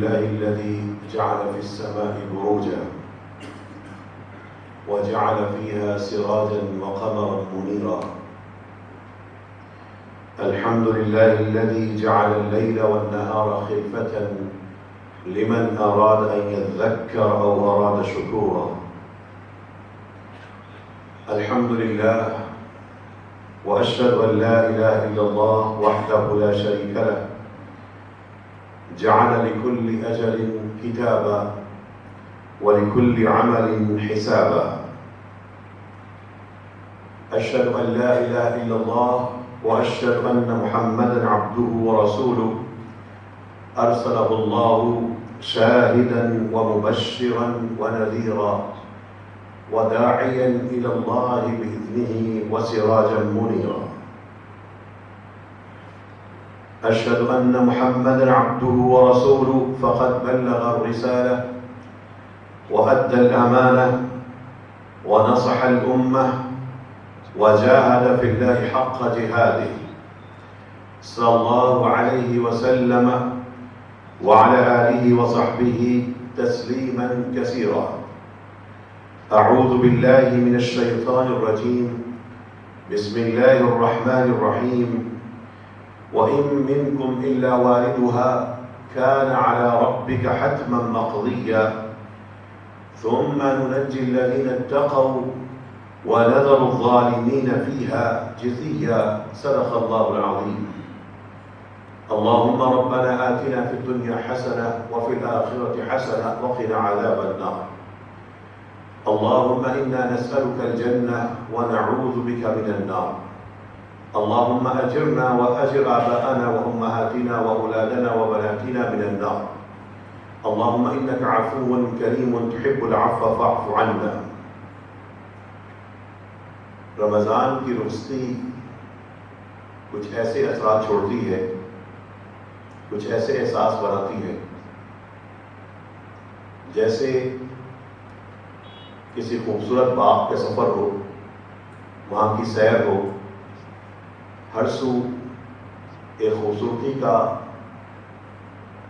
لله الذي جعل في السماء بروجا وجعل فيها سراجا وقمرا منيرا. الحمد لله الذي جعل الليل والنهار خلفة لمن أراد أن يذكر أو أراد شكورا. الحمد لله وأشهد أن لا إله إلا الله وحده لا شريك له، جعل لكل أجل كتابا ولكل عمل حسابا. أشهد أن لا إله إلا الله وأشهد أن محمدا عبده ورسوله، أرسله الله شاهدا ومبشرا ونذيرا وداعيا إلى الله بإذنه وسراجا منيرا. أشهد أن محمدا عبده ورسوله فقد بلغ الرسالة وأدى الأمانة ونصح الأمة وجاهد في الله حق جهاده، صلى الله عليه وسلم وعلى آله وصحبه تسليما كثيرا. أعوذ بالله من الشيطان الرجيم. بسم الله الرحمن الرحيم. وإن منكم إلا واردها كان على ربك حتما مقضيا ثم ننجي الذين اتقوا ونذر الظالمين فيها جثيا. صدق الله العظيم. اللهم ربنا آتنا في الدنيا حسنة وفي الآخرة حسنة وقنا عذاب النار. اللهم إنا نسألك الجنة ونعوذ بك من النار. اللهم أجرنا وأجر آباءنا وأمهاتنا وأولادنا وبناتنا من النار. اللهم إنك عفو كريم تحب العفو فاعف عنا. رمضان کی رخصتی کچھ ایسے اثرات چھوڑتی ہے، کچھ ایسے احساس بناتی ہے جیسے کسی خوبصورت باغ کا سفر ہو، وہاں کی سیر ہو، ہر سو ایک خوبصورتی کا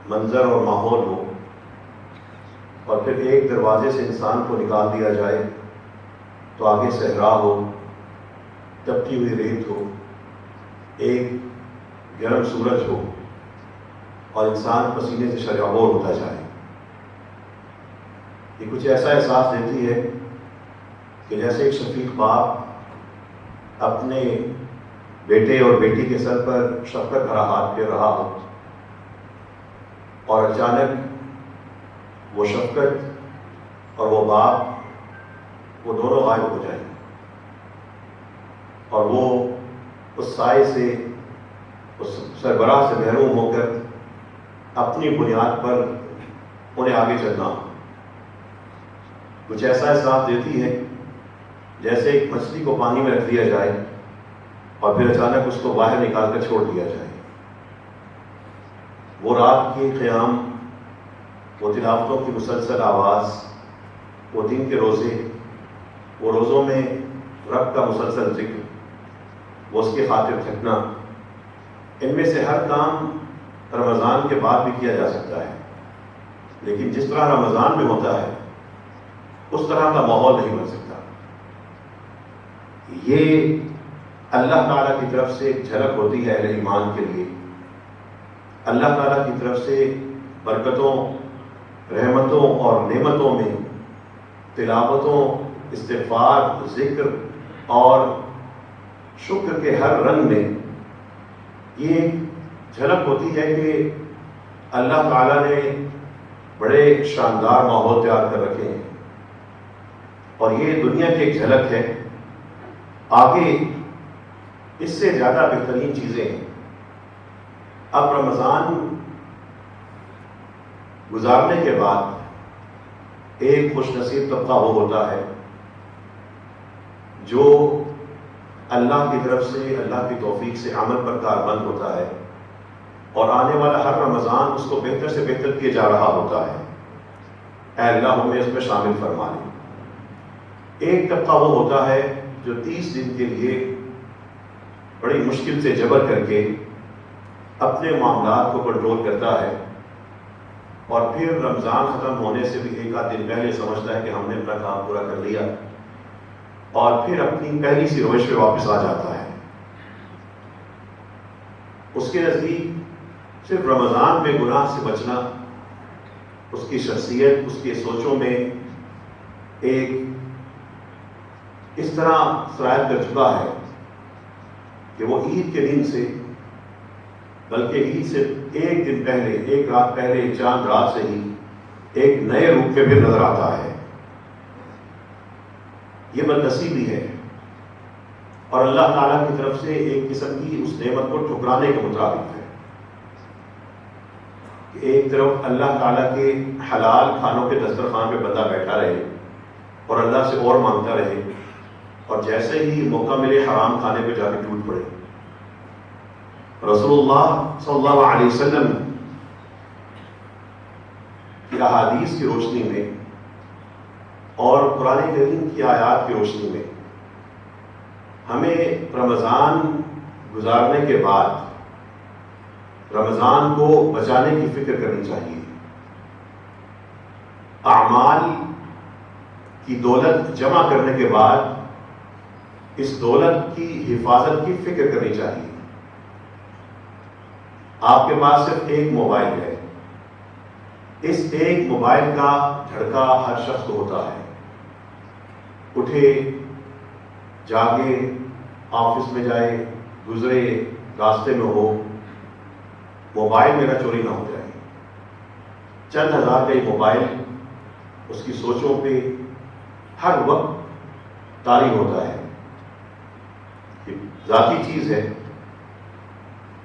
منظر اور ماحول ہو، اور پھر ایک دروازے سے انسان کو نکال دیا جائے تو آگے صحرا ہو، تپتی ہوئی ریت ہو، ایک گرم سورج ہو اور انسان پسینے سے شرابور ہوتا جائے. یہ کچھ ایسا احساس دیتی ہے کہ جیسے ایک شفیق باپ اپنے بیٹے اور بیٹی کے سر پر شفقت بھرا ہاتھ پھیر رہا ہو اور اچانک وہ شفقت اور وہ باپ وہ دونوں غائب ہو جائیں اور وہ اس سائے سے، اس سربراہ سے محروم ہو کر اپنی بنیاد پر انہیں آگے چلنا ہو. کچھ ایسا احساس دیتی ہے جیسے ایک مچھلی کو پانی میں رکھ دیا جائے اور پھر اچانک اس کو باہر نکال کر چھوڑ دیا جائے. وہ رات کی قیام، وہ تلاوتوں کی مسلسل آواز، وہ دن کے روزے، وہ روزوں میں رب کا مسلسل ذکر، وہ اس کی خاطر تھکنا، ان میں سے ہر کام رمضان کے بعد بھی کیا جا سکتا ہے، لیکن جس طرح رمضان میں ہوتا ہے اس طرح کا ماحول نہیں بن سکتا. یہ اللہ تعالیٰ کی طرف سے ایک جھلک ہوتی ہے اہل ایمان کے لیے. اللہ تعالیٰ کی طرف سے برکتوں، رحمتوں اور نعمتوں میں تلاوتوں، استغفار، ذکر اور شکر کے ہر رنگ میں یہ ایک جھلک ہوتی ہے کہ اللہ تعالیٰ نے بڑے شاندار ماحول تیار کر رکھے ہیں اور یہ دنیا کی ایک جھلک ہے. آگے اس سے زیادہ بہترین چیزیں ہیں. اب رمضان گزارنے کے بعد ایک خوش نصیب طبقہ وہ ہوتا ہے جو اللہ کی طرف سے، اللہ کی توفیق سے عمل پر کاربند ہوتا ہے اور آنے والا ہر رمضان اس کو بہتر سے بہتر کیے جا رہا ہوتا ہے. اے اللہ ہمیں اس میں شامل فرما لے. ایک طبقہ وہ ہوتا ہے جو 30 دن کے لیے بڑی مشکل سے جبر کر کے اپنے معاملات کو کنٹرول کرتا ہے اور پھر رمضان ختم ہونے سے بھی ایک آدھ دن پہلے سمجھتا ہے کہ ہم نے اپنا کام پورا کر لیا اور پھر اپنی پہلی سی روش پہ واپس آ جاتا ہے. اس کے نزدیک صرف رمضان میں گناہ سے بچنا اس کی شخصیت، اس کی سوچوں میں ایک اس طرح سرایت کر چکا ہے کہ وہ عید کے دن سے، بلکہ عید سے ایک دن پہلے، ایک رات پہلے، ایک چاند رات سے ہی ایک نئے روپ پہ بھی نظر آتا ہے. یہ بدنصیبی ہے اور اللہ تعالیٰ کی طرف سے ایک قسم کی اس نعمت کو ٹھکرانے کے مطابق ہے کہ ایک طرف اللہ تعالیٰ کے حلال کھانوں کے دسترخوان پہ بندہ بیٹھا رہے اور اللہ سے اور مانگتا رہے، اور جیسے ہی موقع ملے حرام کھانے پہ جا کے ٹوٹ پڑے. رسول اللہ صلی اللہ علیہ وسلم کی احادیث کی روشنی میں اور قرآن کریم کی آیات کی روشنی میں ہمیں رمضان گزارنے کے بعد رمضان کو بچانے کی فکر کرنی چاہیے. اعمال کی دولت جمع کرنے کے بعد اس دولت کی حفاظت کی فکر کرنی چاہیے. آپ کے پاس صرف ایک موبائل ہے، اس ایک موبائل کا جھٹکا ہر شخص کو ہوتا ہے. اٹھے، جاگے، آفس میں جائے، گزرے، راستے میں ہو، موبائل میرا چوری نہ ہو جائے. چند ہزار کا یہ موبائل اس کی سوچوں پہ ہر وقت طاری ہوتا ہے. ذاتی چیز ہے،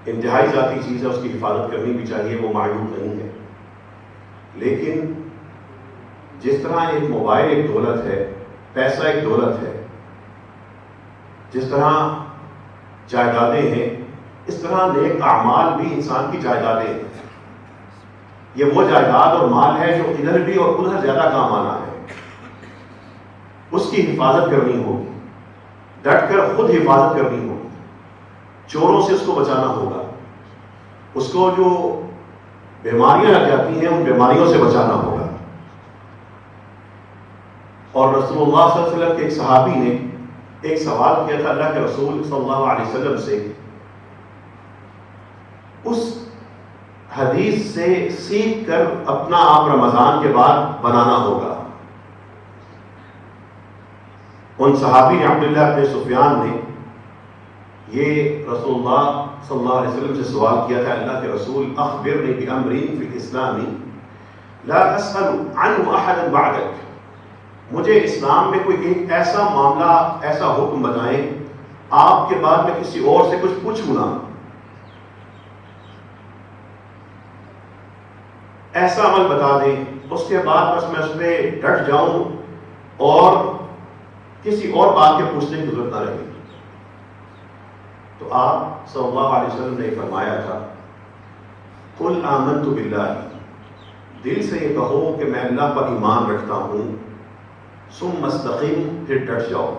انتہائی ذاتی چیز ہے، اس کی حفاظت کرنی بھی چاہیے، وہ معیوب نہیں ہے. لیکن جس طرح ایک موبائل ایک دولت ہے، پیسہ ایک دولت ہے، جس طرح جائیدادیں ہیں، اس طرح نیک اعمال بھی انسان کی جائیدادیں ہیں. یہ وہ جائیداد اور مال ہے جو ادھر بھی اور ادھر زیادہ کام آنا ہے. اس کی حفاظت کرنی ہوگی، ڈٹ کر خود حفاظت کرنی ہوگی. چوروں سے اس کو بچانا ہوگا، اس کو جو بیماریاں لگ جاتی ہیں ان بیماریوں سے بچانا ہوگا. اور رسول اللہ صلی اللہ علیہ وسلم کے ایک صحابی نے ایک سوال کیا تھا اللہ کے رسول صلی اللہ علیہ وسلم سے. اس حدیث سے سیکھ کر اپنا آپ رمضان کے بعد بنانا ہوگا. ان صحابی نے عبداللہ بن سفیان نے یہ رسول اللہ صلی اللہ علیہ وسلم سے سوال کیا تھا، اللہ کے رسول اخبرنی بامر فی الاسلام لا اسأل عنہ احدا بعدک، مجھے اسلام میں کوئی ایک ایسا معاملہ، ایسا حکم بتائیں آپ کے بعد میں کسی اور سے کچھ پوچھوں نہ، ایسا عمل بتا دیں اس کے بعد بس میں اس پہ ڈٹ جاؤں اور کسی اور بات کے پوچھنے کی ضرورت نہ رہے. تو آپ صلی اللہ علیہ وسلم نے فرمایا تھا قل آمنت باللہ، دل سے یہ کہو کہ میں اللہ پر ایمان رکھتا ہوں، ثم استقم، پھر ڈٹ جاؤ،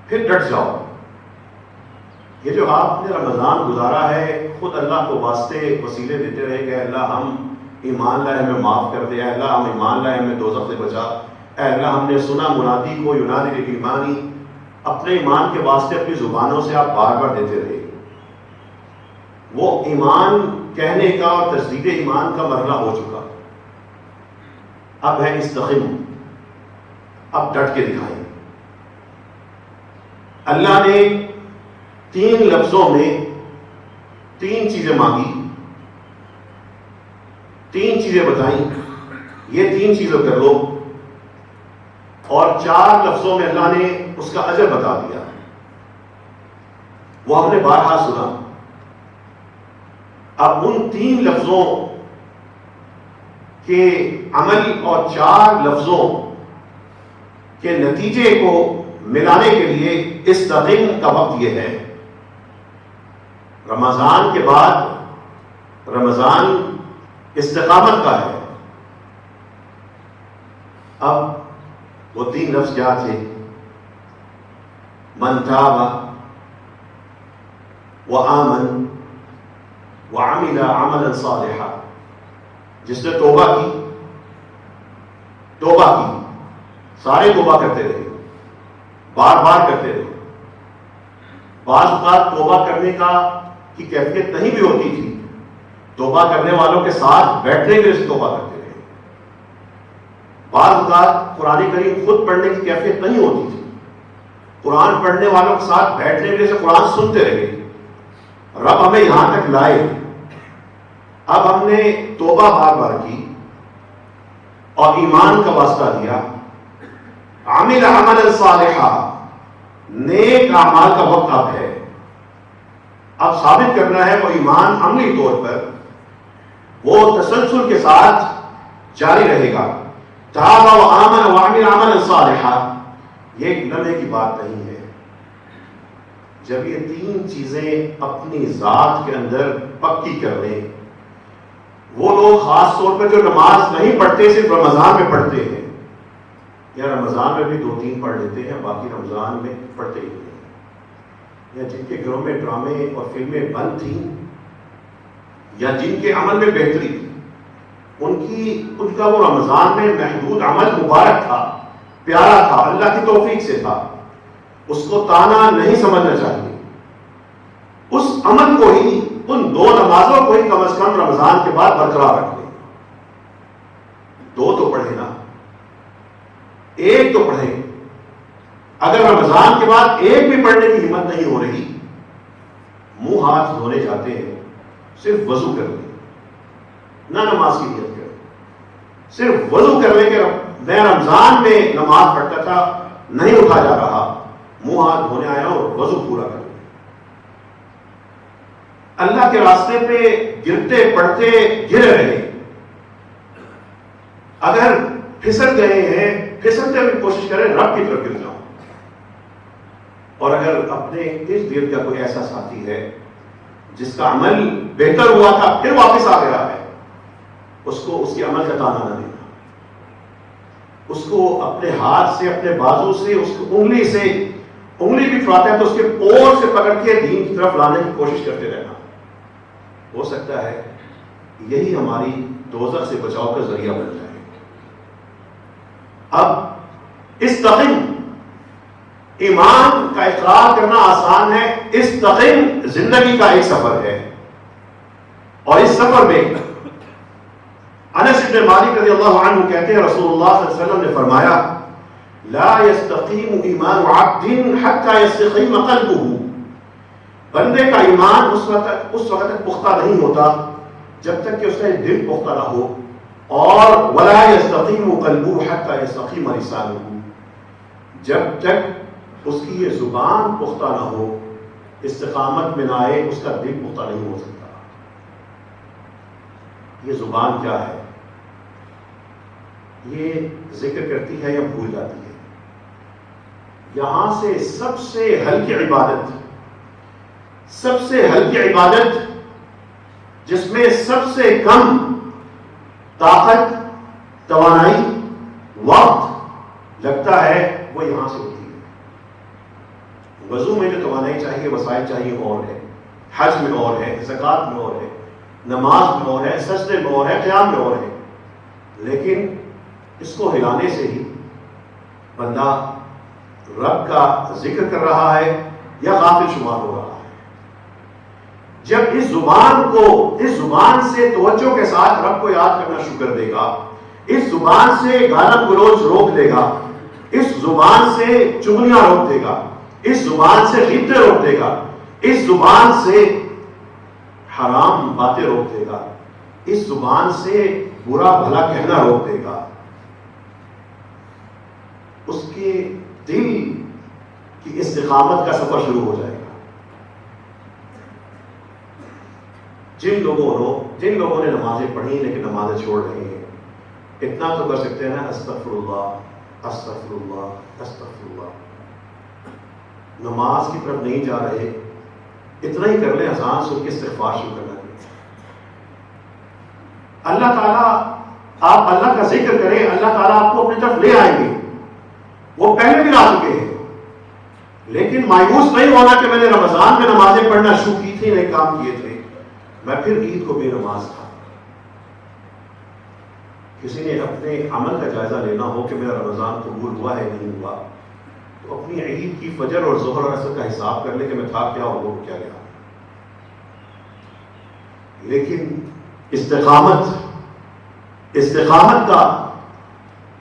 پھر ڈٹ جاؤ. یہ جو آپ نے رمضان گزارا ہے خود اللہ کو واسطے وسیلے دیتے رہے کہ اللہ ہم ایمان لائے ہمیں معاف کر دے، اے اللہ ہم ایمان لائے ہمیں دوزخ سے بچا، اے اللہ ہم نے سنا منادی کو ینادی للایمانی، اپنے ایمان کے واسطے اپنی زبانوں سے آپ بار بار دیتے رہے. وہ ایمان کہنے کا اور تصدیق ایمان کا مرحلہ ہو چکا. اب ہے استقم، اب ڈٹ کے دکھائیں. اللہ نے 3 لفظوں میں 3 چیزیں مانگی، 3 چیزیں بتائیں، یہ 3 چیزیں کر لو، اور 4 لفظوں میں اللہ نے اس کا اجر بتا دیا. وہ ہم نے بارہا سنا. اب ان 3 لفظوں کے عمل اور 4 لفظوں کے نتیجے کو ملانے کے لیے استقم کا وقت یہ ہے. رمضان کے بعد رمضان استقامت کا ہے. اب وہ 3 لفظ کیا تھے؟ من تاب وآمن وعمل عملا صالحا. جس نے توبہ کی سارے توبہ کرتے رہے، بار بار کرتے رہے. بعض اوقات توبہ کرنے کی کیفیت نہیں بھی ہوتی تھی، توبہ کرنے والوں کے ساتھ بیٹھنے کے لیے توبہ کرتے رہے. بعض اوقات قرآن کریم خود پڑھنے کی کیفیت نہیں ہوتی تھی، قرآن پڑھنے والوں کے ساتھ بیٹھنے کے لیے قرآن سنتے رہے. رب ہمیں یہاں تک لائے. اب ہم نے توبہ بار بار کی اور ایمان کا واسطہ دیا. عامل عملا صالحا، نیک اعمال کا وقت اب ہے. اب ثابت کرنا ہے وہ ایمان عملی طور پر وہ تسلسل کے ساتھ جاری رہے گا. تاب و آمن وعمل عملا صالحا، یہ ایک لمحے کی بات نہیں ہے. جب یہ تین چیزیں اپنی ذات کے اندر پکی کر لیں، وہ لوگ خاص طور پر جو نماز نہیں پڑھتے صرف رمضان میں پڑھتے ہیں، یا رمضان میں بھی 2-3 پڑھ لیتے ہیں، باقی رمضان میں پڑھتے ہی نہیں، یا جن کے گھروں میں ڈرامے اور فلمیں بند تھیں، یا جن کے عمل میں بہتری تھی، ان کا وہ رمضان میں محدود عمل مبارک تھا، پیارا تھا، اللہ کی توفیق سے تھا. اس کو تانا نہیں سمجھنا چاہیے. اس عمل کو ہی، ان 2 نمازوں کو ہی کم از کم رمضان کے بعد برقرار رکھ لیں. 2 تو پڑھیں نا، 1 تو پڑھیں. اگر رمضان کے بعد 1 بھی پڑھنے کی ہمت نہیں ہو رہی، منہ ہاتھ دھونے جاتے ہیں، صرف وضو کر لیں، نہ نماز کی نیت کریں، صرف وضو کر لیں کہ میں رمضان میں نماز پڑھتا تھا، نہیں اٹھا جا رہا، منہ ہاتھ دھونے آیا اور وضو پورا کر لیں. اللہ کے راستے پہ گرتے پڑتے گرے رہے. اگر پھسل گئے ہیں، پھسلتے ہوئے کوشش کریں رب کی طرف گر جاؤں. اور اگر اپنے ارد گرد کا کوئی ایسا ساتھی ہے جس کا عمل بہتر ہوا تھا پھر واپس آ گیا ہے، اس کو اس کے عمل کا تانا نہ دینا. اس کو اپنے ہاتھ سے، اپنے بازو سے، اس کو انگلی بھی اٹھاتا ہے تو اس کے پور سے پکڑ کے دین کی طرف لانے کی کوشش کرتے رہنا. ہو سکتا ہے یہی ہماری دوزخ سے بچاؤ کا ذریعہ بن جائے. اب استقم، ایمان کا اقرار کرنا آسان ہے، استقم زندگی کا ایک سفر ہے. اور اس سفر میں انس بن مالک رضی اللہ عنہ کہتے ہیں رسول اللہ صلی اللہ علیہ وسلم نے فرمایا لا يستقيم ایمان عبد حتى يستقيم قلبه. بندے کا ایمان اس وقت تک پختہ نہیں ہوتا جب تک کہ اس کا دل پختہ نہ ہو. اور ولا يستقيم قلبه حتى يستقيم لسانه، جب تک اس کی یہ زبان پختہ نہ ہو، استقامت میں نہ آئے، اس کا دل پختہ نہیں ہو سکتا. یہ زبان کیا ہے؟ یہ ذکر کرتی ہے یا بھول جاتی ہے؟ یہاں سے سب سے ہلکی عبادت جس میں سب سے کم طاقت، توانائی، وقت لگتا ہے وہ یہاں سے ہوتی ہے. وضو میں جو توانائی چاہیے، وسائل چاہیے اور ہے، حج میں اور ہے، زکوٰۃ میں اور ہے، نماز میں اور ہے، سجدے میں اور ہے، قیام میں اور ہے. لیکن اس کو ہلانے سے ہی بندہ رب کا ذکر کر رہا ہے یا غافل شمار ہو رہا ہے. جب اس زبان سے توجہ کے ساتھ رب کو یاد کرنا شروع کر دے گا، اس زبان سے گالم گلوچ روک دے گا، اس زبان سے چغلیاں روک دے گا، اس زبان سے غیبتیں روک دے گا، اس زبان سے حرام باتیں روک دے گا، اس زبان سے برا بھلا کہنا روک دے گا، اس کے دل کی استقامت کا سفر شروع ہو جائے گا. جن لوگوں نے نمازیں پڑھی لیکن نمازیں چھوڑ رہے ہیں، اتنا تو کر سکتے ہیں استغفر اللہ استغفر اللہ استغفر اللہ. نماز کی طرف نہیں جا رہے، اتنا ہی کر لیں، اذان سن کے استغفار شروع کرنا. اللہ تعالیٰ، آپ اللہ کا ذکر کریں، اللہ تعالیٰ آپ کو اپنی طرف لے آئیں گے. وہ پہلے بھی آ چکے ہیں. لیکن مایوس نہیں ہونا کہ میں نے رمضان میں نمازیں پڑھنا شروع کی تھی، نئے کام کیے تھے، میں پھر عید کو بے نماز تھا. کسی نے اپنے عمل کا جائزہ لینا ہو کہ میرا رمضان قبول ہوا ہے نہیں ہوا، تو اپنی عید کی فجر اور ظہر اور عصر کا حساب کر لے کہ میں تھا کیا اور وہ کیا گیا۔ لیکن استقامت کا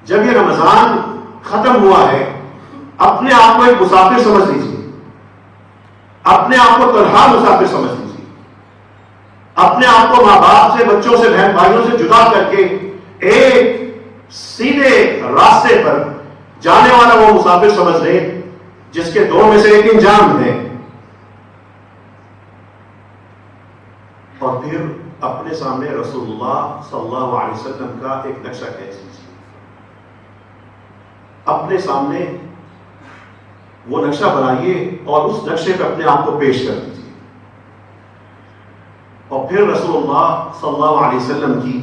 جب یہ رمضان ختم ہوا ہے، اپنے آپ کو ایک مسافر سمجھ لیجیے، اپنے آپ کو تنہا مسافر سمجھ لیجیے، اپنے آپ کو ماں باپ سے، بچوں سے، بہن بھائیوں سے جدا کر کے ایک سیدھے راستے پر جانے والا وہ مسافر سمجھ لیں جس کے دو میں سے ایک انجام ہے، اور پھر اپنے سامنے رسول اللہ صلی اللہ علیہ وسلم کا ایک نقشہ کھینچ لیجیے، اپنے سامنے وہ نقشہ بنائیے اور اس نقشے پہ اپنے آپ کو پیش کر دیجیے، اور پھر رسول اللہ صلی اللہ علیہ وسلم کی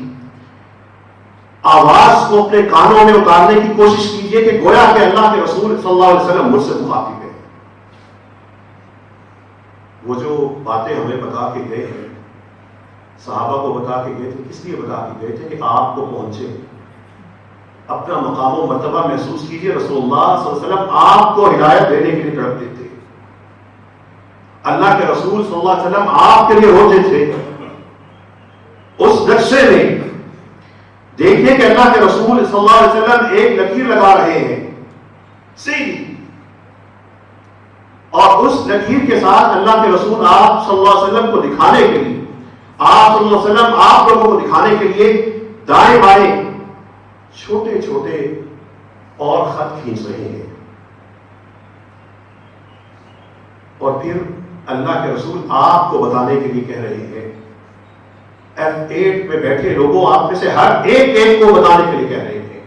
آواز کو اپنے کانوں میں اتارنے کی کوشش کیجیے کہ گویا کہ اللہ کے رسول صلی اللہ علیہ وسلم مجھ سے مخاطب ہے۔ وہ جو باتیں ہمیں بتا کے گئے ہیں، صحابہ کو بتا کے گئے تھے، کس لیے بتا کے گئے تھے؟ کہ آپ کو پہنچے، اپنا مقام و مرتبہ محسوس کیجیے۔ رسول اللہ صلی اللہ علیہ وسلم آپ کو ہدایت دینے کے لیے تڑپتے تھے، اللہ کے رسول صلی اللہ علیہ وسلم آپ کے لیے روتے تھے۔ اس نقشے میں دیکھیے کہ اللہ کے رسول صلی اللہ علیہ وسلم ایک لکیر لگا رہے ہیں سیدھی، اور اس لکیر کے ساتھ اللہ کے رسول آپ صلی اللہ علیہ وسلم کو دکھانے کے لیے، آپ صلی اللہ علیہ وسلم آپ لوگوں کو دکھانے کے لیے دائیں بائیں چھوٹے چھوٹے اور خط کھینچ رہے ہیں، اور پھر اللہ کے رسول آپ کو بتانے کے لیے کہہ رہے ہیں، F8 میں بیٹھے لوگوں آپ میں سے ہر ایک کو بتانے کے لیے کہہ رہے ہیں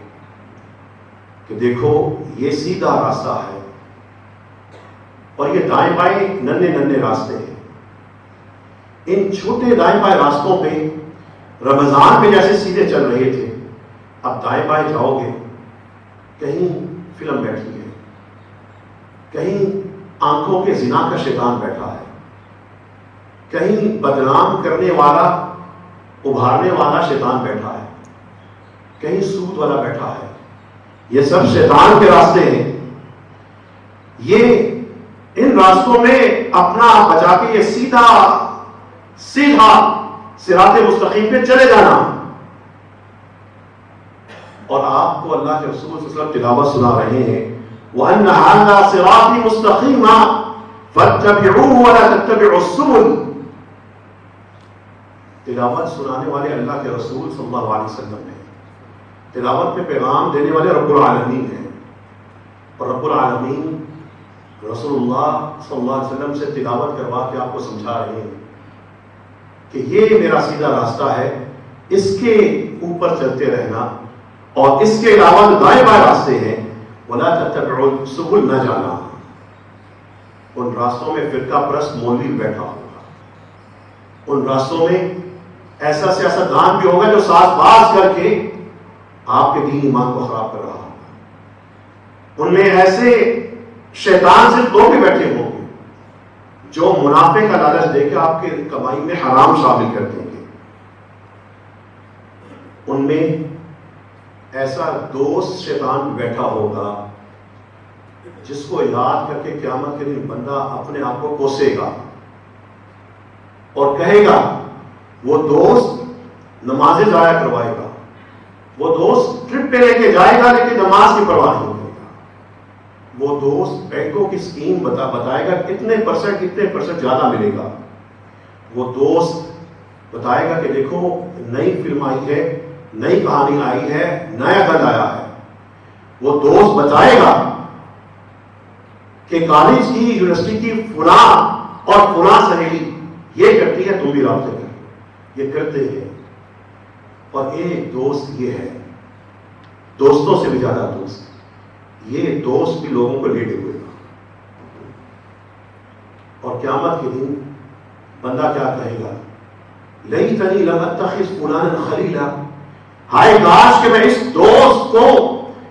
کہ دیکھو یہ سیدھا راستہ ہے اور یہ دائیں بائیں ننھے ننھے راستے ہیں۔ ان چھوٹے دائیں بائیں راستوں پہ رمضان میں جیسے سیدھے چل رہے تھے، اب دائیں بائیں جاؤ گے، کہیں فلم بیٹھی ہے، کہیں آنکھوں کے زنا کا شیطان بیٹھا ہے، کہیں بدنام کرنے والا ابھارنے والا شیطان بیٹھا ہے، کہیں سود والا بیٹھا ہے۔ یہ سب شیطان کے راستے ہیں۔ یہ ان راستوں میں اپنا بچا کے یہ سیدھا صراط مستقیم پہ چلے جانا، اور آپ کو اللہ کے رسول صلی اللہ علیہ وسلم تلاوت سنا رہے ہیں، وَأَنَّ هَذَا صِرَاطِي مُسْتَقِيمًا فَاتَّبِعُوهُ وَلَا تَتَّبِعُوا السُّبُلَ۔ تلاوت سنانے والے اللہ کے رسول صلی اللہ علیہ وسلم ہیں، تلاوت میں پیغام دینے والے رب العالمین ہیں، اور رب العالمین رسول اللہ صلی اللہ علیہ وسلم سے تلاوت کروا کے آپ کو سمجھا رہے ہیں کہ یہ میرا سیدھا راستہ ہے، اس کے اوپر چلتے رہنا، اور اس کے علاوہ دائیں بائیں راستے ہیں، وَلَا تَتَّبِعُوا السُّبُلَ، نہ جانا ان راستوں میں فرقہ پرست مولوی بیٹھا ہوگا، ان راستوں میں ایسا سیاستدان بھی ہوگا جو ساز باز کر کے آپ کے دین ایمان کو خراب کر رہا ہوگا، ان میں ایسے شیطان صرف دو بھی بیٹھے ہوں گے جو منافع کا لالچ دے کے آپ کے کمائی میں حرام شامل کر دیں گے، ان میں ایسا دوست شیطان بیٹھا ہوگا جس کو یاد کر کے قیامت کے دن بندہ اپنے آپ کو کوسے گا اور کہے گا، وہ دوست نمازیں ضائع کروائے گا، وہ دوست ٹرپ پہ لے کے جائے گا لیکن نماز کی پرواہ نہیں کرے گا، وہ دوست بینکوں کی اسکیم بتائے گا اتنے پرسنٹ زیادہ ملے گا، وہ دوست بتائے گا کہ دیکھو نئی فلم آئی ہے، نئی کہانی آئی ہے، نیا گند آیا ہے، وہ دوست بتائے گا کہ کالج کی یونیورسٹی کی فلاں اور فلاں سہیلی یہ کرتی ہے، تم بھی رابطے کرو، یہ کرتے ہیں۔ اور ایک دوست یہ ہے، دوستوں سے بھی زیادہ دوست، یہ دوست بھی لوگوں کو لیٹے ہوئے گا، اور قیامت کے دن بندہ کیا کہے گا، لیتنی لم اتخذ فلانا خلیلا، ہائے کاش کہ میں اس دوست کو،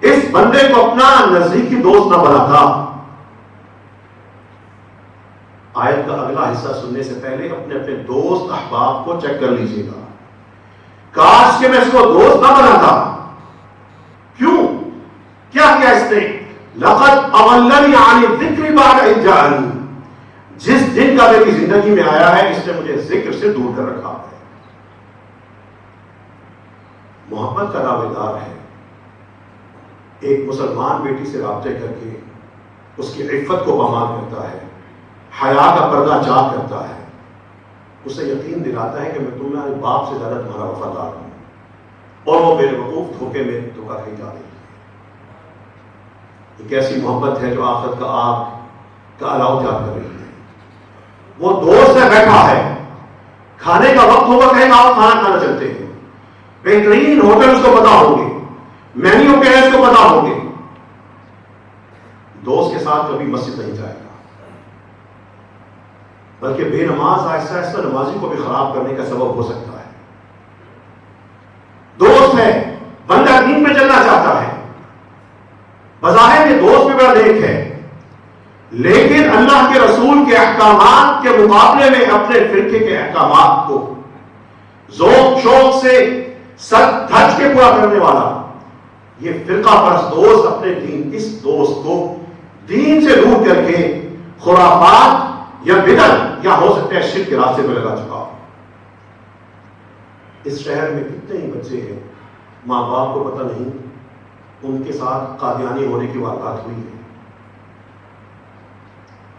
اس بندے کو اپنا نزدیکی دوست نہ بناتا۔ آیت کا اگلا حصہ سننے سے پہلے اپنے دوست احباب کو چیک کر لیجیے گا، کاش کہ میں اس کو دوست نہ بناتا. کیوں؟ کیا کیا اس نے؟ لقد اضلنی عن الذکر بعد اذ جاءنی. جس دن کا میری زندگی میں آیا ہے اس نے مجھے ذکر سے دور کر رکھا ہے. محبت کا دعوے دار ہے. ایک مسلمان بیٹی سے رابطے کر کے اس کی عفت کو پامال کرتا ہے, حیا کا پردہ چاک کرتا ہے, اسے یقین دلاتا ہے کہ میں تمہارے باپ سے زیادہ تمہارا وفادار ہوں, اور وہ میرے وقوف دھوکے میں دھوکہ کہیں جا رہی ہے. ایک ایسی محبت ہے جو آخرت کا آگ کا الاؤ جا کر رہی ہے. وہ دوست سے بیٹھا ہے, کھانے کا وقت ہوگا کہیں آپ کھانا کھانا چلتے ہیں, بہترین ہوٹل اس کو پتا ہوں گے, مینیو کے اس کو پتا ہوں گے. دوست کے ساتھ کبھی مسجد نہیں جائے گا, بلکہ بے نماز آہستہ آہستہ نمازی کو بھی خراب کرنے کا سبب ہو سکتا ہے. دوست ہے, بندہ دین پہ چلنا چاہتا ہے, بظاہر یہ دوست بھی بڑا نیک ہے, لیکن اللہ کے رسول کے احکامات کے مقابلے میں اپنے فرقے کے احکامات کو ذوق شوق سے سر دھج کے پورا کرنے والا یہ فرقہ پرست دوست اپنے دین, اس دوست کو دین سے دور کر کے خرافات یا بدعت یا ہو سکتا ہے شرک کے راستے پہ لگا چکا. اس شہر میں کتنے ہی بچے ہیں ماں باپ کو پتہ نہیں ان کے ساتھ قادیانی ہونے کی واقعات ہوئی ہے.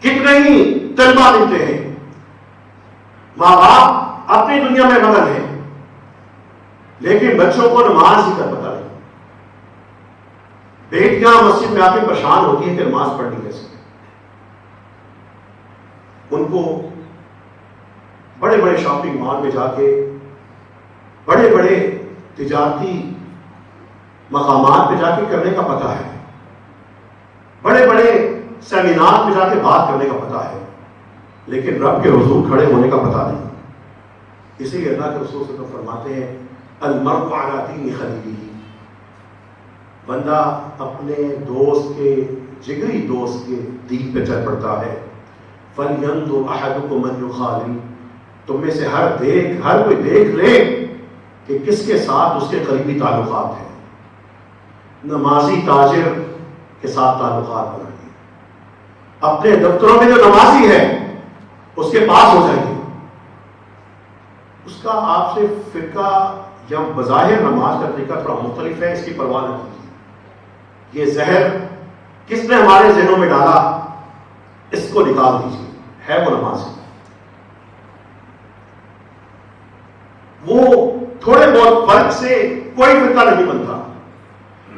کتنے ہی طلبہ ملتے ہیں ماں باپ اپنی دنیا میں مگن ہیں, لیکن بچوں کو نماز ہی کا پتہ نہیں. بیٹیاں مسجد میں آ کے پریشان ہوتی ہیں کہ نماز پڑھنی کیسے. ان کو بڑے بڑے شاپنگ مال میں جا کے بڑے بڑے تجارتی مقامات پہ جا کے کرنے کا پتہ ہے, بڑے بڑے سیمینار پہ جا کے بات کرنے کا پتہ ہے, لیکن رب کے حضور کھڑے ہونے کا پتہ نہیں. اسی لیے اللہ کے رسول صلی اللہ علیہ وسلم فرماتے ہیں المرء علی دین خلیلہ, بندہ اپنے دوست کے, جگری دوست کے دین پہ چل پڑتا ہے. فَلْيَنْظُرْ أَحَدُكُمْ مَنْ يُخَالِلُ, تم میں سے ہر کوئی دیکھ لے کہ کس کے ساتھ اس کے قریبی تعلقات ہیں. نمازی تاجر کے ساتھ تعلقات بنائیے, اپنے دفتروں میں جو نمازی ہے اس کے پاس ہو جائیے. اس کا آپ سے فرقہ یا بظاہر نماز کا طریقہ تھوڑا مختلف ہے, اس کی پرواہ نہ کیجیے. یہ زہر کس نے ہمارے ذہنوں میں ڈالا اس کو نکال دیجیے, ہے وہ نمازی. وہ تھوڑے بہت فرق سے کوئی فرقہ نہیں بنتا.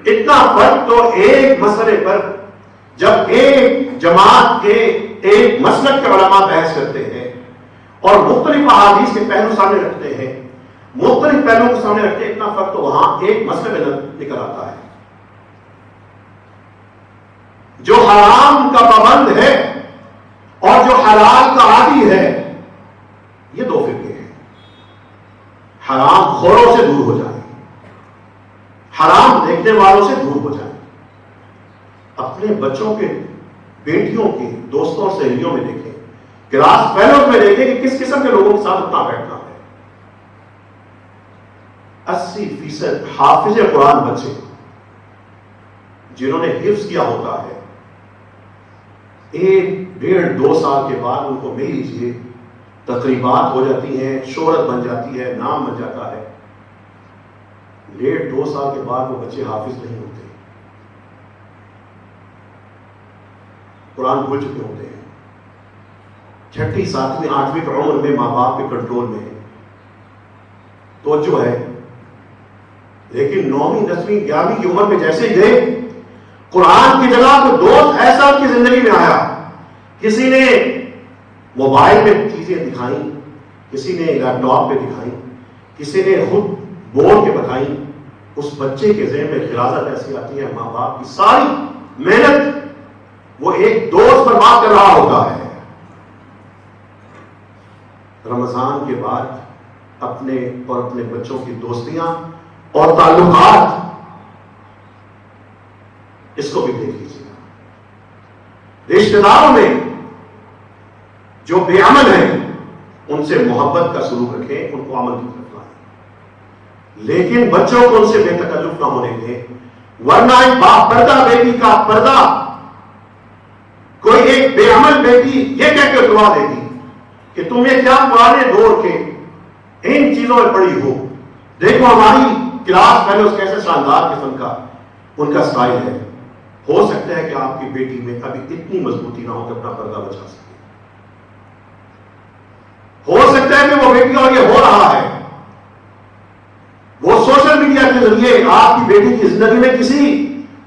اتنا فرق تو ایک مسئلے پر جب ایک جماعت کے ایک مسلک کے علماء بحث کرتے ہیں اور مختلف احادیث کے پہلو سامنے رکھتے ہیں, مختلف پہلوؤں کو سامنے رکھتے ہیں, اتنا فرق تو وہاں ایک مسئلے میں نکل آتا ہے. جو حرام کا پابند ہے اور جو حلال کا عادی ہے, یہ دو فرقے ہیں. حرام خوروں سے دور ہو جائیں, حرام دیکھنے والوں سے دور ہو جائیں. اپنے بچوں کے, بیٹیوں کے دوستوں اور سہیلیوں میں دیکھیں, کلاس فیلوز میں دیکھیں کہ کس قسم کے لوگوں کے ساتھ اٹھنا بیٹھنا ہے. 80% حافظ قرآن بچے جنہوں نے حفظ کیا ہوتا ہے, 1-1.5-2 سال کے بعد ان کو مل لیجیے, تقریبات ہو جاتی ہیں, شہرت بن جاتی ہے, نام بن جاتا ہے. 1.5-2 سال کے بعد وہ بچے حافظ نہیں ہوتے, قرآن بھول چکے ہوتے ہیں. 6ٹھی 7ویں 8ویں کی عمر میں ماں باپ کے کنٹرول میں ہے, توجہ ہے, لیکن 9ویں 10ویں 11ویں کی عمر میں جیسے ہی گئے, قرآن کی جگہ کوئی دوست ایسا ان کی زندگی میں آیا, کسی نے موبائل پہ چیزیں دکھائیں, کسی نے لیپ ٹاپ پہ دکھائیں, کسی نے خود بول کے بتائیں. اس بچے کے ذہن میں غلاظت ایسی آتی ہے, ماں باپ کی ساری محنت وہ ایک دوست پر بات کر رہا ہوتا ہے. رمضان کے بعد اپنے اور اپنے بچوں کی دوستیاں اور تعلقات, اس کو بھی دیکھ لیجیے. رشتہ داروں میں جو بے عمل ہیں ان سے محبت کا سلوک رکھیں, ان کو عمل کی طرف لائیں. لیکن بچوں کو ان سے بے تکلف نہ ہونے دیں، ورنہ ایک باپردہ بیٹی کا پردہ کوئی ایک بے عمل بیٹی یہ کہہ کے دعا دے دی کہ تمہیں کیا پرانے دور کے ان چیزوں میں پڑی ہو، دیکھو ہماری کلاس فیلوز کیسے شاندار قسم کا ان کا سٹائل ہے. ہو سکتا ہے کہ آپ کی بیٹی میں ابھی اتنی مضبوطی نہ ہو کہ اپنا پردہ بچا سکے. ہو سکتا ہے کہ وہ بیٹی اور یہ ہو رہا ہے، وہ سوشل میڈیا کے ذریعے آپ کی بیٹی کی زندگی میں کسی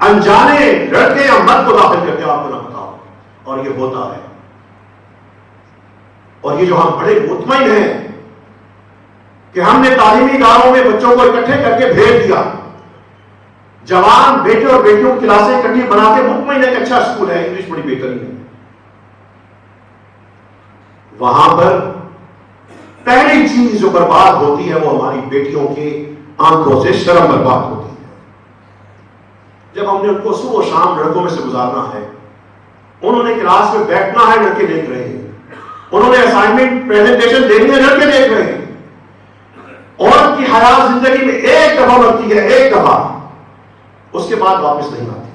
انجانے لڑکے یا مرد کو داخل کر کے آپ کو نہ پتا ہو، اور یہ ہوتا ہے. اور یہ جو ہم بڑے مطمئن ہیں کہ ہم نے تعلیمی اداروں میں بچوں کو اکٹھے کر کے بھیج دیا، جوان بیٹے اور بیٹیوں کی کلاسیں اکٹھی بنا کے مطمئن ہے کہ اچھا اسکول ہے، انگلش بڑی بہترین ہے. وہاں پر پہلی چیز جو برباد ہوتی ہے وہ ہماری بیٹیوں کی آنکھوں سے شرم برباد ہوتی ہے. جب ہم نے ان کو صبح و شام لڑکوں میں سے گزارنا ہے، انہوں نے کلاس میں بیٹھنا ہے، لڑکے دیکھ رہے ہیں، انہوں نے اسائنمنٹ پریزنٹیشن دینی ہے، لڑکے دیکھ رہے ہیں. عورت کی حیات زندگی میں ایک دفعہ بنتی ہے، ایک دفعہ، اس کے بعد واپس نہیں آتی.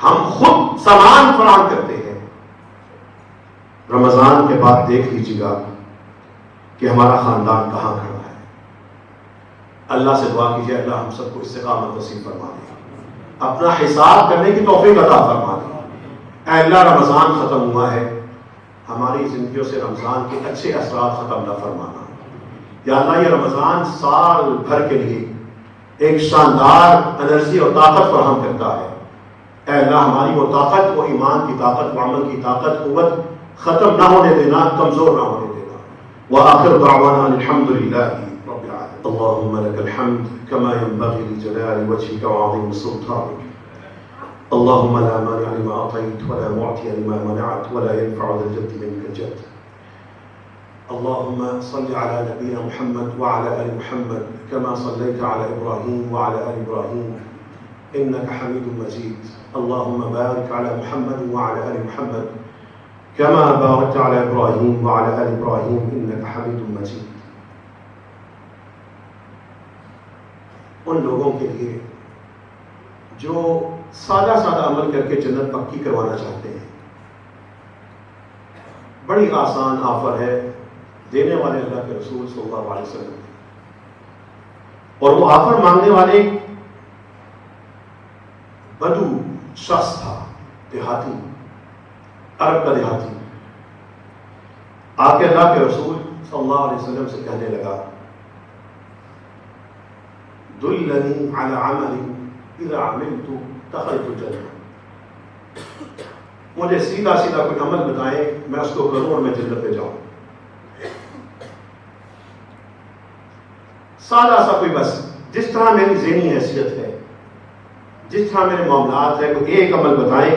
ہم خود سامان فراہم کرتے ہیں. رمضان کے بعد دیکھ لیجیے گا کہ ہمارا خاندان کہاں کھڑا ہے. اللہ سے دعا کیجیے اللہ ہم سب کو استقامت نصیب فرما دے، اپنا حساب کرنے کی توفیق عطا فرما دے. اے اللہ رمضان ختم ہوا ہے، ہماری زندگیوں سے رمضان کے اچھے اثرات ختم نہ فرمانا. یا اللہ یہ رمضان سال بھر کے لیے ایک شاندار انرجی اور طاقت فراہم کرتا ہے. اے اللہ ہماری وہ طاقت، وہ ایمان کی طاقت، وہ عمل کی طاقت، قوت ختم نہ ہونے دینا، کمزور نہ ہونے دینا. وآخر دعوانا الحمد للہ رب العالمین. اللهم لك الحمد كما ينبغي لجلال وجهك وعظيم سلطانك. اللهم لا مانع لما أعطيت ولا معطي لما منعت ولا ينفع ذا الجد منك الجد. اللهم صل على نبينا محمد وعلى آل محمد كما صليت على إبراهيم وعلى آل إبراهيم إنك حميد مجيد. اللهم بارك على محمد وعلى آل محمد كما باركت على إبراهيم وعلى آل إبراهيم إنك حميد مجيد. ان لوگوں کے لیے جو سادہ سادہ عمل کر کے جنت پکی کروانا چاہتے ہیں، بڑی آسان آفر ہے دینے والے اللہ کے رسول صلی اللہ علیہ وسلم. اور وہ آفر مانگنے والے بدو شخص تھا، دیہاتی، عرب کا دیہاتی. آ کے اللہ کے رسول صلی اللہ علیہ وسلم سے کہنے لگا دلنی علی عمل اذا عملت دخلت الجنہ. مجھے سیدھا سیدھا کوئی عمل بتائیں میں اس کو کروں اور میں جنت پہ جاؤں. سادہ سا کوئی، بس جس طرح میری ذہنی حیثیت ہے، جس طرح میرے معاملات ہیں، کوئی ایک عمل بتائیں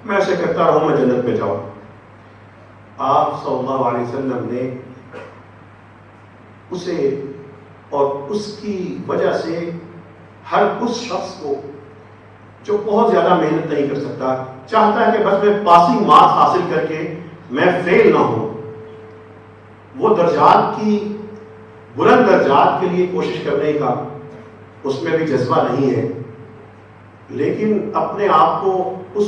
میں اسے کرتا رہوں، میں جنت پہ جاؤں. آپ صلی اللہ علیہ وسلم نے اسے اور اس کی وجہ سے ہر اس شخص کو جو بہت زیادہ محنت نہیں کر سکتا، چاہتا ہے کہ بس میں پاسنگ مارکس حاصل کر کے میں فیل نہ ہوں، وہ درجات کی بلند درجات کے لیے کوشش کرنے کا اس میں بھی جذبہ نہیں ہے، لیکن اپنے آپ کو اس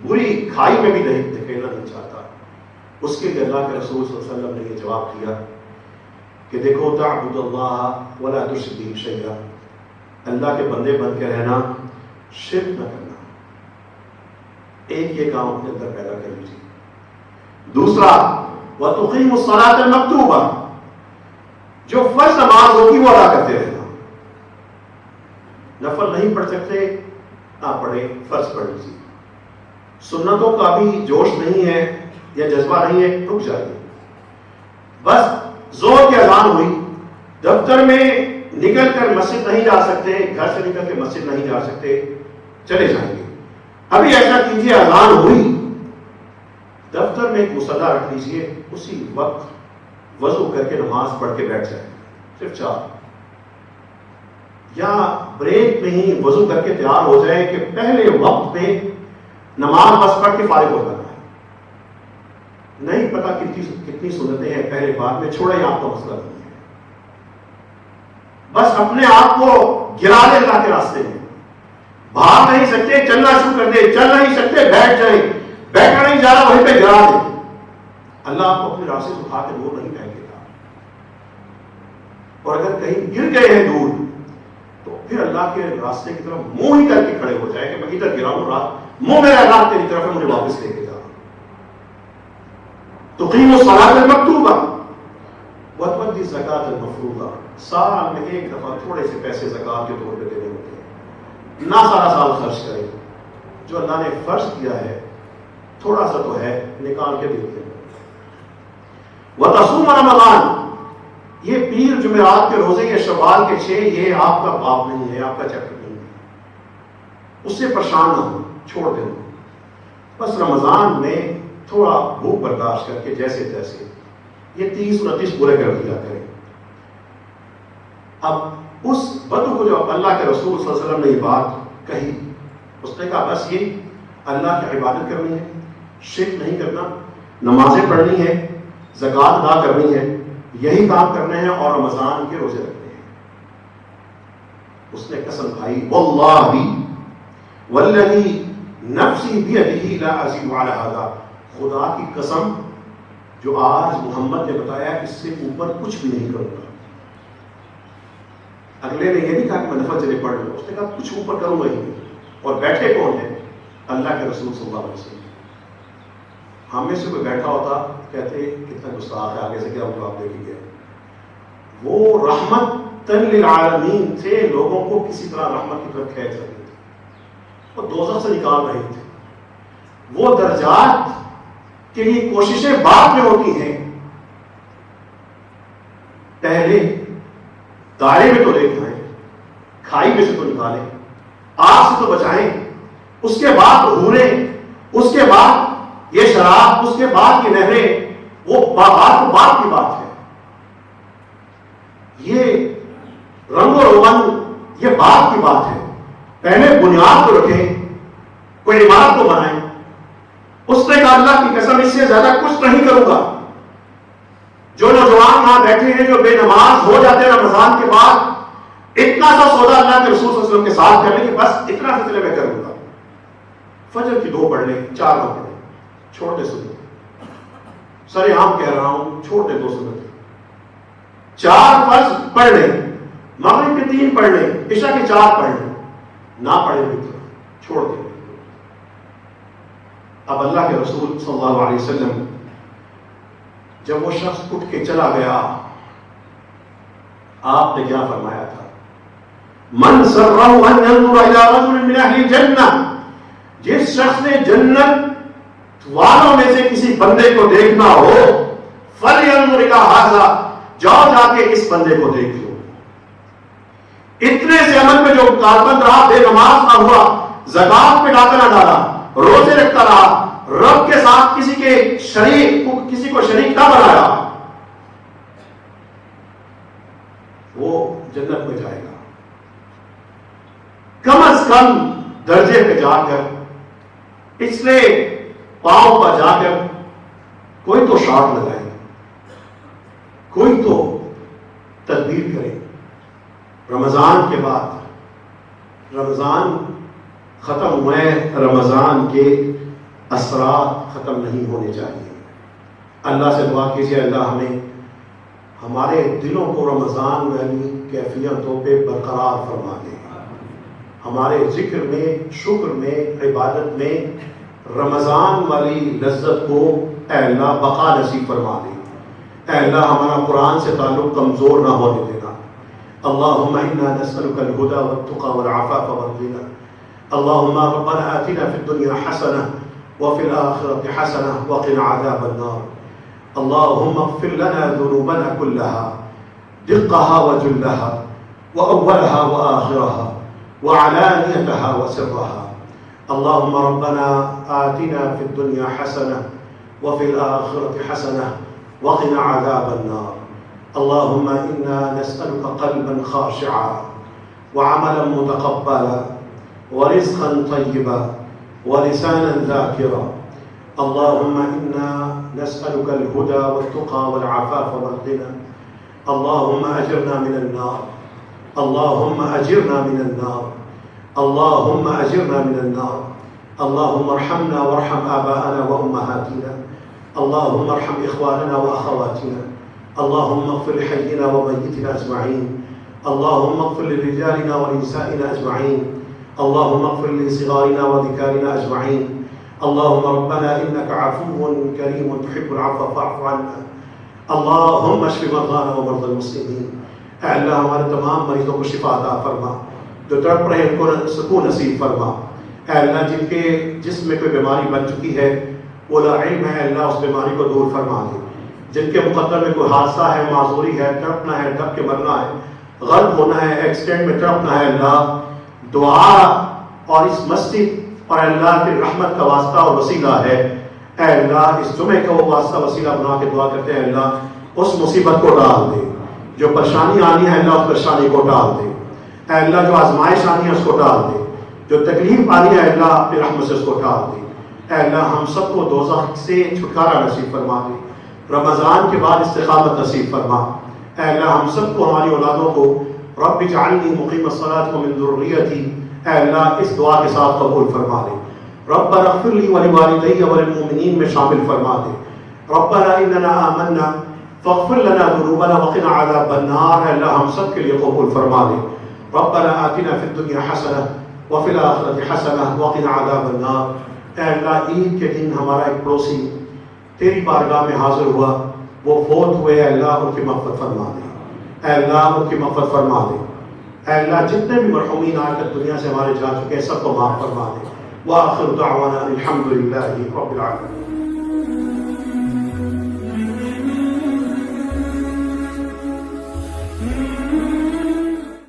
بری کھائی میں بھی دھکیلنا نہیں چاہتا. اس کے لیے اللہ کے رسول صلی اللہ علیہ وسلم نے یہ جواب دیا کہ دیکھو تعبد اللہ ولا تشرک بہ شیئا، اللہ کے بندے بن کے رہنا، شرک نہ کرنا. ایک یہ کام اپنے اندر پیدا کر لیجیے. دوسرا وتقیم الصلاۃ المکتوبہ، جو فرض نماز ہوگی وہ ادا کرتے رہنا. نفل نہیں پڑھ سکتے نہ پڑھے، فرض پڑھ لیجیے. سنتوں کا بھی جوش نہیں ہے یا جذبہ نہیں ہے، رک جائیے. بس زور کی اذان ہوئی، دفتر میں نکل کر مسجد نہیں جا سکتے، گھر سے نکل کے مسجد نہیں جا سکتے، چلے جائیں گے. ابھی ایسا کیجیے، اذان ہوئی، دفتر میں ایک مصلی رکھ لیجیے، اسی وقت وضو کر کے نماز پڑھ کے بیٹھ جائیں، صرف 4. یا بریک میں ہی وضو کر کے تیار ہو جائے کہ پہلے وقت میں نماز بس پڑھ کے فارغ ہو جانا ہے. نہیں پتا کتنی سنتیں ہیں پہلے بعد میں، چھوڑے آپ کا مسئلہ نہیں ہے. بس اپنے آپ کو گرا دے اللہ کے راستے میں. بھاگ نہیں سکتے چلنا شروع کر دے, چل نہیں سکتے بیٹھ جائیں, بیٹھا نہیں جا رہا وہیں پہ گرا دے. اللہ آپ کو اپنے راستے سے اٹھا کے دور نہیں پھینکے گا. اور اگر کہیں گر گئے ہیں دور تو پھر اللہ کے راستے کی طرف منہ ہی کر کے کھڑے ہو جائے کہ میں ادھر گرا ہوں, منہ میرا اللہ تیری طرف ہے, مجھے واپس لے کے جا. تقیم الصلاۃ المکتوبہ وتؤدی الزکاۃ المفروضہ. سال میں ایک دفعہ تھوڑے سے پیسے زکات کے طور پہ دینے ہوتے ہیں, نہ سارا سال خرچ کریں. جو اللہ نے فرض کیا ہے تھوڑا سا تو ہے, نکال کے دیتے ہیں. وتصوم رمضان, یہ پیر جمعرات کے روزے یا شوال کے 6 یہ آپ کا باب نہیں ہے, آپ کا چیپٹر نہیں ہے, اس سے پریشان نہ ہو, چھوڑ دیں. بس رمضان میں تھوڑا بھوک برداشت کر کے جیسے تیسے یہ 30-29 پورے کر دیا کریں. اب اس بدو کو جو اللہ کے رسول صلی اللہ علیہ وسلم نے یہ بات کہی, اس نے کہا بس یہ اللہ کی عبادت کرنی ہے, شرک نہیں کرنا, نمازیں پڑھنی ہے, زکوٰۃ ادا کرنی ہے, یہی کام کرنے ہیں اور رمضان کے روزے رکھنے ہیں. اس نے قسم کھائی واللہ والذی نفسی بیدہ لا ازید علی ھذا, خدا کی قسم جو آج محمد نے بتایا اس سے اوپر کچھ بھی نہیں کروں گا. اگلے نے یہ نہیں کہا کہ میں نفل چلے پڑھ لوں, اس نے کہا کچھ اوپر کروں گا ہی نہیں. اور بیٹھے کون ہیں؟ اللہ کے رسول صلی اللہ علیہ وسلم. ہم میں سے کوئی بیٹھا ہوتا کہتے کتنا گستاخ ہے, آگے سے کیا ہوگا آپ دیکھیں گے. وہ رحمت للعالمین تھے, لوگوں کو کسی طرح رحمت کی طرف کھینچ رہے تھے, وہ دوزخ سے نکال رہے تھے. وہ درجات کے لیے کوششیں بعد میں ہوتی ہیں, پہلے دائرے میں تو لے کے آئیں, کھائی میں سے تو نکالیں, آگ سے تو بچائیں, اس کے بعد حوریں, اس کے بعد یہ شراب, اس کے بعد یہ نہریں, وہ بات کی بات ہے. یہ رنگ و روغن یہ بات کی بات ہے. پہلے بنیاد کو رکھیں, کوئی عمارت کو بنائیں. اس نے کہا اللہ کی قسم اس سے زیادہ کچھ نہیں کروں گا. جو نوجوان وہاں بیٹھے ہیں جو بے نماز ہو جاتے ہیں رمضان کے بعد, اتنا سا سودا اللہ کے رسول صلی اللہ علیہ وسلم کے ساتھ کر لیں کہ بس اتنا سا چلے میں کروں گا. فجر کی 2 پڑھ لیں, 4 نہ پڑھ لیں, چھوڑ دے سنت. سر عام کہہ رہا ہوں, چھوڑ دے 2 سنت. 4 فرض پڑھ لیں, مغرب کے 3 پڑھ لیں, عشاء کے 4 پڑھ لیں, نہ پڑھیں بھی چھوڑ دیں. اب اللہ کے رسول صلی اللہ علیہ وسلم جب وہ شخص اٹھ کے چلا گیا, آپ نے کیا فرمایا تھا؟ من سرہ ان ينظر الى رجل من اہل الجنہ, جس شخص نے جنت والوں میں سے کسی بندے کو دیکھنا ہو, فلینظر الى ھذا, جاؤ جا کے اس بندے کو دیکھ لو. اتنے سے عمل میں جو کاربند رہا, بے نماز نہ ہوا, زکات پہ ڈاکہ نہ ڈالا, روزے رکھتا رہا, رب کے ساتھ کسی کو شریک نہ بنایا, وہ جنت میں جائے گا. کم از کم درجے پہ جا کر, پچھلے پاؤں پر جا کر کوئی تو شاٹ لگائے, کوئی تو تدبیر کرے. رمضان کے بعد رمضان ختم ہوئے, رمضان کے اثرات ختم نہیں ہونے چاہیے. اللہ سے دعا کیجیے اللہ ہمیں ہمارے دلوں کو رمضان والی کیفیتوں پہ برقرار فرما دے. ہمارے ذکر میں, شکر میں, عبادت میں رمضان والی لذت کو اے اللہ بقا نصیب فرما دے. اے اللہ ہمارا قرآن سے تعلق کمزور نہ ہونے دینا. اللهم انا نسألك الهدى والتقى والعفاف والغنى. اللهم ربنا آتنا في الدنيا حسنة وفي الآخرة حسنة وقنا عذاب النار. اللهم اغفر لنا ذنوبنا كلها دقها وجلها وأولها وآخرها وعلانيتها وسرها. اللهم ربنا آتنا في الدنيا حسنة وفي الآخرة حسنة وقنا عذاب النار. اللهم إنا نسألك قلبا خاشعا وعملا متقبلا ورزقا طيبا ولسانا ذاكرا. اللهم إنا نسألك الهدى والتقى والعفاف والغنى. اللهم أجرنا من النار اللهم أجرنا من النار، اللهم أجرنا من النار، اللهم ارحمنا وارحم آباءنا وأمهاتنا، اللهم ارحم إخواننا وأخواتنا، اللهم اغفر لحينا وميتنا أجمعين، اللهم اغفر لرجالنا ونسائنا أجمعين، اللهم اغفر لصغارنا وذكارنا أجمعين، اللهم ربنا إنك عفو كريم تحب العفو فاعف عنا، اللهم اشف مرضانا ومرضى المسلمين۔ اے اللہ ہمارے تمام مریضوں کو شفا عطا فرما، جو تڑپ رہے ان کو سکون نصیب فرما۔ اے اللہ جن کے جسم میں کوئی بیماری بن چکی ہے وہ لا علم ہے، اللہ اس بیماری کو دور فرما دے۔ جن کے مقدر میں کوئی حادثہ ہے، معذوری ہے، تڑپنا ہے، ڈب کے مرنا ہے، غرق ہونا ہے، ایکسیڈنٹ میں تڑپنا ہے، اللہ دعا اور اس مسجد اور اللہ کی رحمت کا واسطہ اور وسیلہ ہے، اے اللہ اس جمعے کا وہ واسطہ وسیلہ بنا کے دعا کرتے ہیں، اللہ اس مصیبت کو ڈال دے، جو پریشانی آنی ہے اللہ اس پریشانی کو ڈال دے، اے اللہ جو آزمائش آنی ہے اس کو ڈال دے، جو تکلیف آنی ہے اللہ اپنی رحمت سے اس کو ڈال دے، اے اللہ ہم سب کو دوزخ سے چھٹکارا نصیب فرما دے، رمضان کے بعد استقامت نصیب فرما، اے اللہ ہم سب کو ہماری اولادوں کو رب اجعلنی مقیم الصلاۃ ومن ذریتی، اے اللہ اس دعا کے ساتھ قبول فرما دے، ربنا اغفر لی ولوالدی وللمؤمنین میں شامل فرما دے، ربنا اننا آمنا فاغفر لنا ذنوبنا وقنا عذاب النار، اے اللہ ہم سب کے لیے قبول فرما دے، ربنا آتنا فی الدنیا حسنہ وفی الآخرۃ حسنہ وقنا عذاب النار۔ اے اللہ عید کے دن ہمارا ایک پڑوسی تیری بارگاہ میں حاضر ہوا، وہ فوت ہوئے، اے اللہ ان کی مغفرت فرما دے، اے اللہ ان کی مغفرت فرما دے، اے اللہ جتنے بھی مرحومین آج تک دنیا سے ہمارے جا چکے ہیں سب کو معاف فرما دے۔ وآخر دعوانا الحمد للہ رب العالمین۔